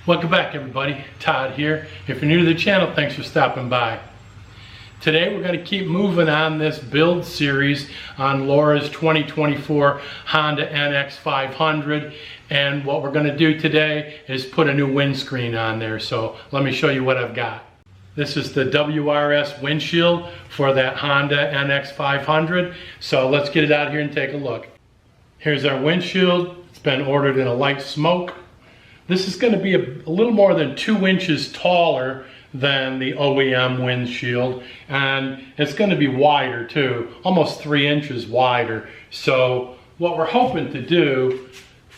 Welcome back everybody, Todd here. If you're new to the channel, thanks for stopping by. Today we're going to keep moving on this build series on Laura's 2024 Honda NX500, and what we're going to do today is put a new windscreen on there. So let me show you what I've got. This is the WRS windshield for that Honda NX500. So let's get it out here and take a look. Here's our windshield. It's been ordered in a light smoke. This is going to be a little more than 2 inches taller than the OEM windshield, and it's going to be wider too, almost 3 inches wider. So what we're hoping to do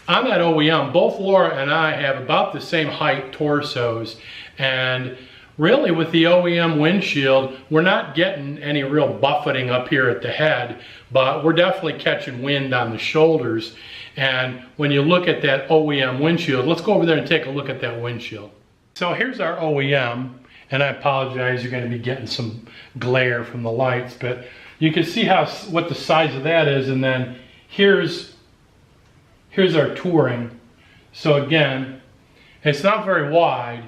on that OEM, both Laura and I have about the same height torsos, and really with the OEM windshield we're not getting any real buffeting up here at the head, but we're definitely catching wind on the shoulders. And when you look at that OEM windshield, let's go over there and take a look at that windshield. So here's our OEM, and I apologize, you're going to be getting some glare from the lights, but you can see what the size of that is. And then here's our touring. So again, it's not very wide.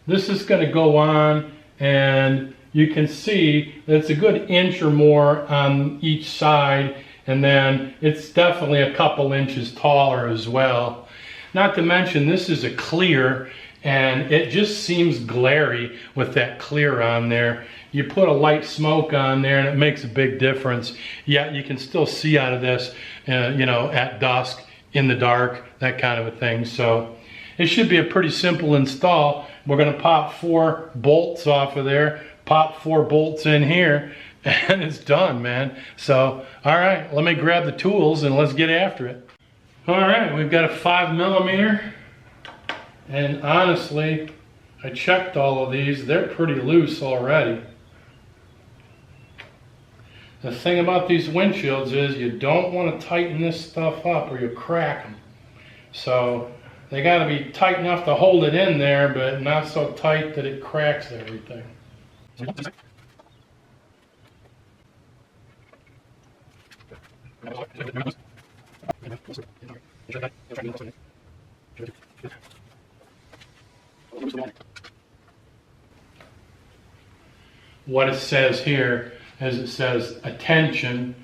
This is going to go on, and you can see that it's a good inch or more on each side, and then it's definitely a couple inches taller as well. Not to mention this is a clear, and it just seems glary with that clear on there. You put a light smoke on there and it makes a big difference. Yet you can still see out of this, you know, at dusk, in the dark, that kind of a thing. So it should be a pretty simple install. We're going to pop 4 bolts off of there, pop 4 bolts in here, and it's done, man. So, all right, let me grab the tools and let's get after it. All right, we've got a 5mm, and honestly, I checked all of these. They're pretty loose already. The thing about these windshields is you don't want to tighten this stuff up or you crack them. So they got to be tight enough to hold it in there, but not so tight that it cracks everything. What it says here is it says, attention,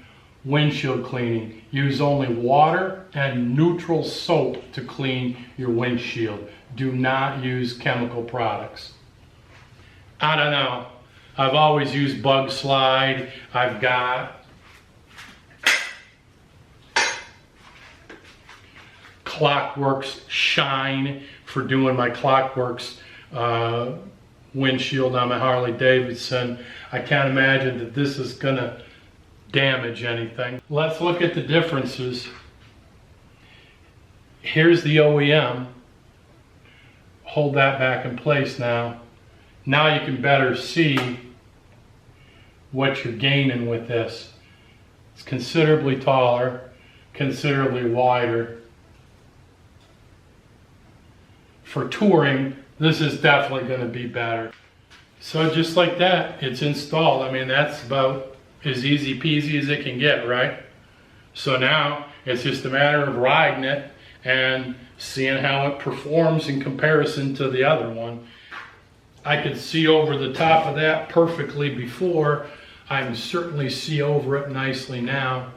windshield cleaning. Use only water and neutral soap to clean your windshield. Do not use chemical products. I don't know. I've always used Bug Slide. I've got Clockworks Shine for doing my Clockworks windshield on my Harley Davidson. I can't imagine that this is gonna damage anything. Let's look at the differences. Here's the OEM. Hold that back in place now. Now you can better see what you're gaining with this. It's considerably taller, considerably wider. For touring, this is definitely going to be better. So just like that, it's installed. I mean, that's about as easy peasy as it can get, right? So now it's just a matter of riding it and seeing how it performs in comparison to the other one. I could see over the top of that perfectly before. I can certainly see over it nicely now.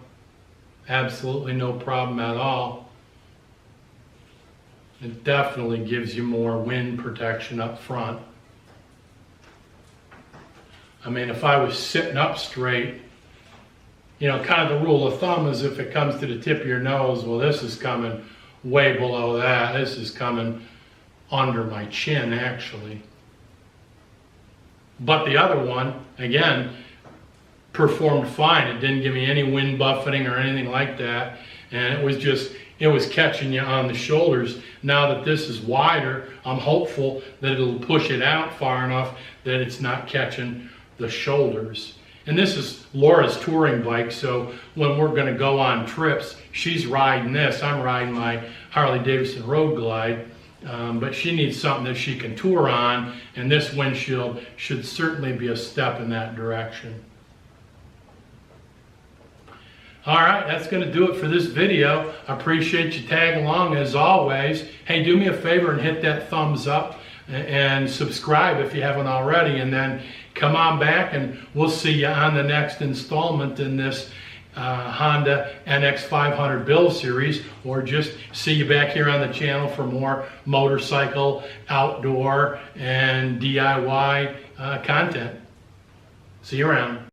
Absolutely no problem at all. It definitely gives you more wind protection up front. I mean, if I was sitting up straight, you know, kind of the rule of thumb is if it comes to the tip of your nose, well, this is coming way below that. This is coming under my chin, actually. But the other one, again, performed fine. It didn't give me any wind buffeting or anything like that. And it was catching you on the shoulders. Now that this is wider, I'm hopeful that it'll push it out far enough that it's not catching the shoulders. And this is Laura's touring bike, so when we're gonna go on trips, she's riding this. I'm riding my Harley Davidson Road Glide, but she needs something that she can tour on, and this windshield should certainly be a step in that direction. All right, that's going to do it for this video. I appreciate you tagging along as always. Hey, do me a favor and hit that thumbs up and subscribe if you haven't already, and then come on back and we'll see you on the next installment in this Honda NX500 build series, or just see you back here on the channel for more motorcycle, outdoor, and DIY content. See you around.